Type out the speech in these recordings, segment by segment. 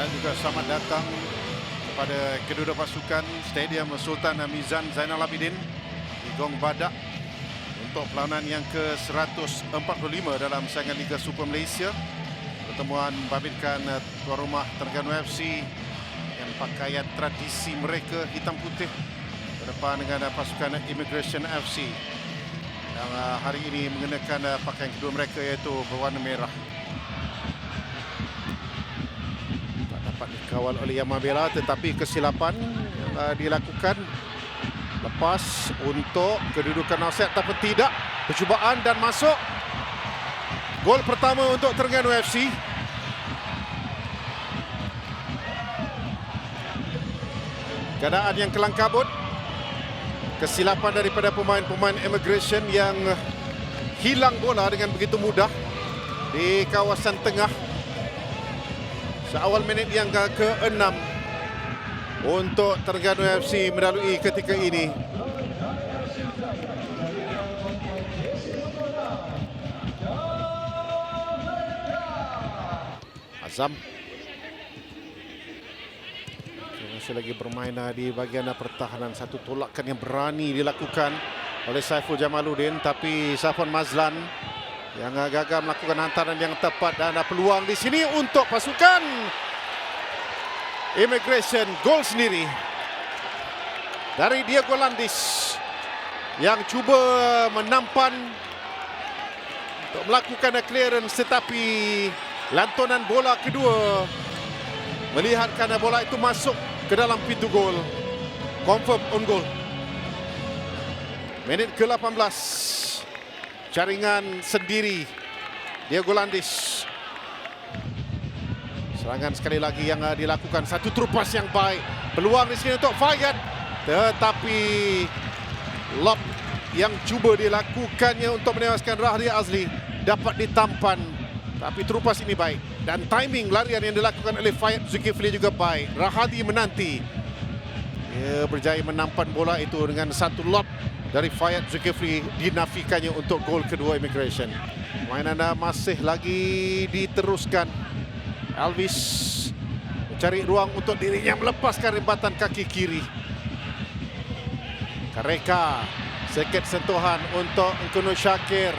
Dan juga selamat datang kepada kedua-dua pasukan Stadium Sultan Mizan Zainal Abidin di Gong Badak untuk perlawanan yang ke-145 dalam saingan Liga Super Malaysia. Pertemuan membabitkan tuan rumah Terengganu FC yang pakaian tradisi mereka hitam putih berdepan dengan pasukan Immigration FC yang hari ini mengenakan pakaian kedua mereka iaitu berwarna merah. Tak dapat dikawal oleh Yan Mabela, tetapi kesilapan yang dilakukan lepas untuk kedudukan offside ataupun tidak. Percubaan dan masuk. Gol pertama untuk Terengganu FC. Keadaan yang kelang kabut. Kesilapan daripada pemain-pemain Immigration yang hilang bola dengan begitu mudah di kawasan tengah. Seawal minit yang ke-6 untuk Terengganu FC melalui ketika ini. Azam masih lagi bermain di bahagian pertahanan. Satu tolakan yang berani dilakukan oleh Saiful Jamaluddin, tapi Safwan Mazlan yang gagal melakukan hantaran yang tepat, dan peluang di sini untuk pasukan Immigration. Gol sendiri dari Diego Landis yang cuba menampan untuk melakukan clearance, tetapi lantunan bola kedua melihatkan bola itu masuk ke dalam pintu gol. Confirm on goal. Minit ke-18. Jaringan sendiri Diego Landis. Serangan sekali lagi yang dilakukan. Satu terupas yang baik. Peluang di sini untuk Fayad, tetapi lob yang cuba dilakukannya untuk menewaskan Rahdi Azli dapat ditampan. Tapi terupas ini baik, dan timing larian yang dilakukan oleh Fayad Zulkifli juga baik. Rahadi menanti. Dia berjaya menampan bola itu dengan satu lob dari Fayad Zulkifli, dinafikannya untuk gol kedua Immigration. Mainan masih lagi diteruskan. Elvis mencari ruang untuk dirinya melepaskan rebatan kaki kiri. Kareka, sedikit sentuhan untuk Nkono Shakir.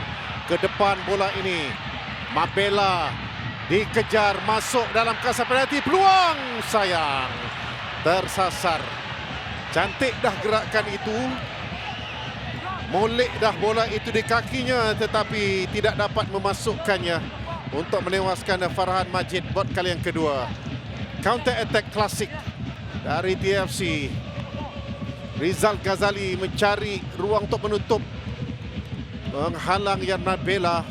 Ke depan bola ini. Mabela dikejar, masuk dalam kawasan penalti. Peluang, sayang, tersasar. Cantik dah gerakan itu. Molek dah bola itu di kakinya, tetapi tidak dapat memasukkannya untuk menewaskan Farhan Majid buat kali yang kedua. Counter attack klasik dari TFC. Rizal Ghazali mencari ruang untuk menutup, menghalang Yan Mabela.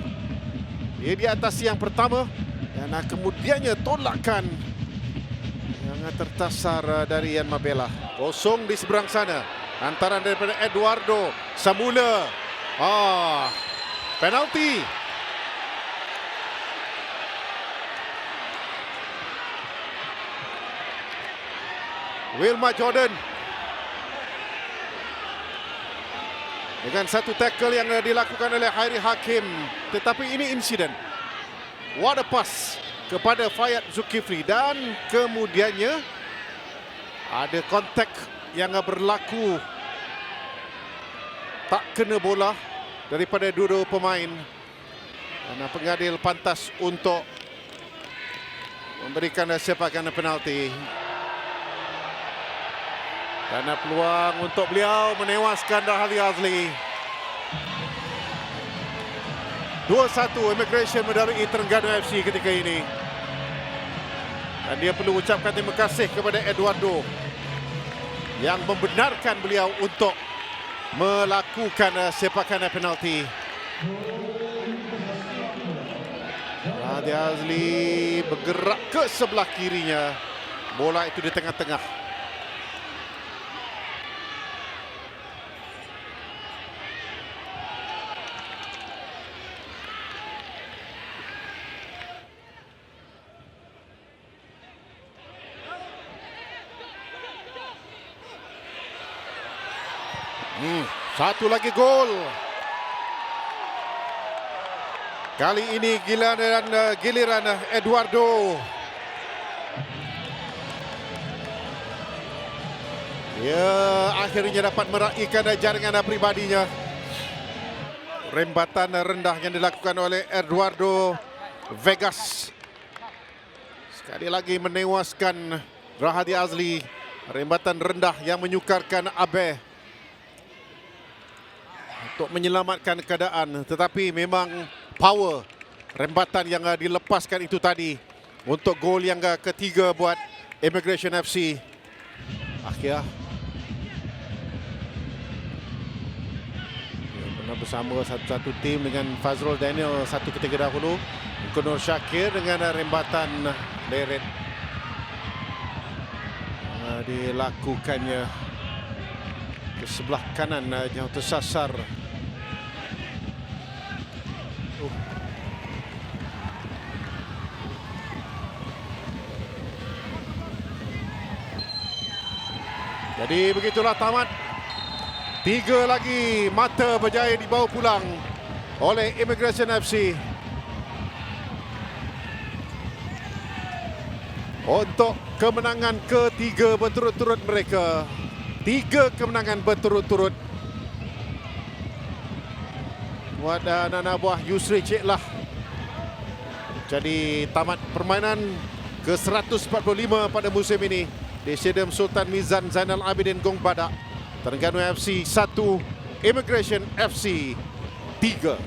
Dia di atas yang pertama, dan kemudiannya tolakan yang tertasar dari Yan Mabela. Kosong di seberang sana. Hantaran daripada Eduardo Samula. Penalti. Wilma Jordan dengan satu tackle yang dilakukan oleh Hairi Hakim, tetapi ini insiden. What a pass kepada Fayad Zulkifli, dan kemudiannya ada kontak yang berlaku. Tak kena bola daripada dua-dua pemain, dan pengadil pantas untuk memberikan sepakan penalti. Dan peluang untuk beliau menewaskan Rahdi Azli. 2-1 Immigration melalui Terengganu FC ketika ini. Dan dia perlu ucapkan terima kasih kepada Eduardo yang membenarkan beliau untuk melakukan sepakan penalti. Rahdi Azli bergerak ke sebelah kirinya. Bola itu di tengah-tengah. Satu lagi gol. Kali ini giliran Eduardo. Ya, akhirnya dapat meraihkan jaringan pribadinya. Rembatan rendah yang dilakukan oleh Eduardo Vegas. Sekali lagi menewaskan Rahadi Azli. Rembatan rendah yang menyukarkan Abeh untuk menyelamatkan keadaan. Tetapi memang power rembatan yang dilepaskan itu tadi untuk gol yang ketiga buat Immigration FC. Akhir pernah bersama satu tim dengan Fazrul Daniel satu ketika dahulu. Nur Syakir dengan rembatan leret dilakukannya ke sebelah kanan jauh tersasar. Jadi begitulah tamat. 3 lagi mata berjaya dibawa pulang oleh Immigration FC. Untuk kemenangan ketiga berturut-turut mereka. 3 kemenangan berturut-turut. Buat anak buah Yusri Cik Lah. Jadi tamat permainan ke-145 pada musim ini di Stadium Sultan Mizan Zainal Abidin Gong Badak. Terengganu FC 1, Immigration FC 3.